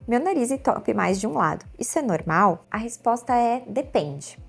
Meu nariz entope mais de um lado. Isso é normal? A resposta é depende.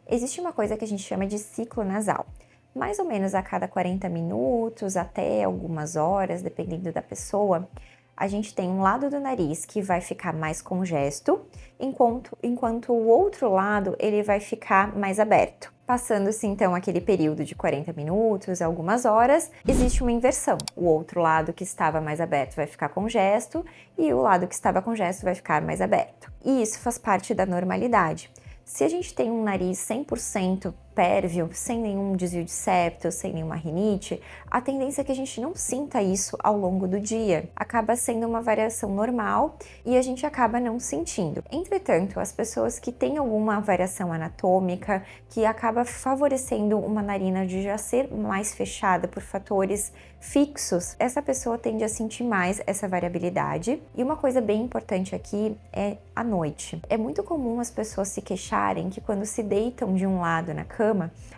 Existe uma coisa que a gente chama de ciclo nasal. Mais ou menos a cada 40 minutos, até algumas horas, dependendo da pessoa, a gente tem um lado do nariz que vai ficar mais congesto, enquanto o outro lado ele vai ficar mais aberto. Passando-se então aquele período de 40 minutos, algumas horas, existe uma inversão. O outro lado que estava mais aberto vai ficar congesto e o lado que estava congesto vai ficar mais aberto. E isso faz parte da normalidade. Se a gente tem um nariz 100% pérvio, sem nenhum desvio de septo, sem nenhuma rinite, a tendência é que a gente não sinta isso ao longo do dia. Acaba sendo uma variação normal e a gente acaba não sentindo. Entretanto, as pessoas que têm alguma variação anatômica, que acaba favorecendo uma narina de já ser mais fechada por fatores fixos, essa pessoa tende a sentir mais essa variabilidade. E uma coisa bem importante aqui é a noite. É muito comum as pessoas se queixarem que quando se deitam de um lado na cama,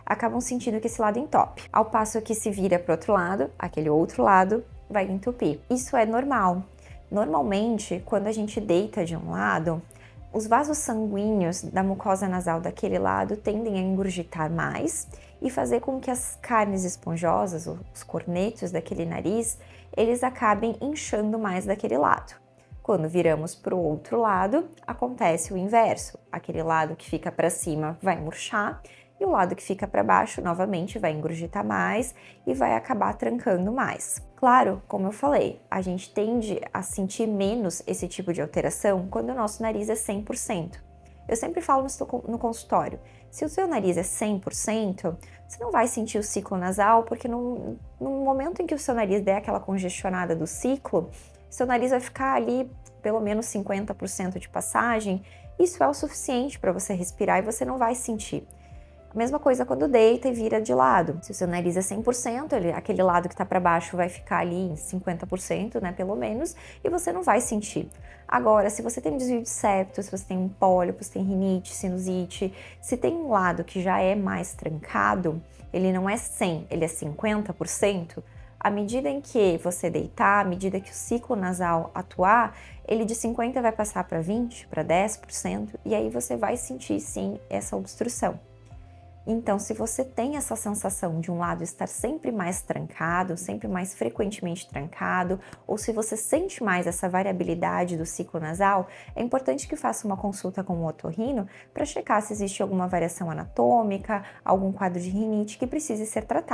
acabam sentindo que esse lado entope. Ao passo que se vira para o outro lado, aquele outro lado vai entupir. Isso é normal. Normalmente, quando a gente deita de um lado, os vasos sanguíneos da mucosa nasal daquele lado tendem a engurgitar mais e fazer com que as carnes esponjosas, os cornetos daquele nariz, eles acabem inchando mais daquele lado. Quando viramos para o outro lado, acontece o inverso. Aquele lado que fica para cima vai murchar e o lado que fica para baixo, novamente, vai engurgitar mais e vai acabar trancando mais. Claro, como eu falei, a gente tende a sentir menos esse tipo de alteração quando o nosso nariz é 100%. Eu sempre falo no consultório, se o seu nariz é 100%, você não vai sentir o ciclo nasal, porque no momento em que o seu nariz der aquela congestionada do ciclo, seu nariz vai ficar ali pelo menos 50% de passagem. Isso é o suficiente para você respirar e você não vai sentir. A mesma coisa quando deita e vira de lado. Se o seu nariz é 100%, aquele lado que está para baixo vai ficar ali em 50%, né, pelo menos, e você não vai sentir. Agora, se você tem desvio de septo, se você tem um pólipo, se tem rinite, sinusite, se tem um lado que já é mais trancado, ele não é 100, ele é 50%, à medida em que você deitar, à medida que o ciclo nasal atuar, ele de 50% vai passar para 20%, para 10%, e aí você vai sentir sim essa obstrução. Então, se você tem essa sensação de um lado estar sempre mais trancado, sempre mais frequentemente trancado, ou se você sente mais essa variabilidade do ciclo nasal, é importante que faça uma consulta com o otorrino para checar se existe alguma variação anatômica, algum quadro de rinite que precise ser tratado.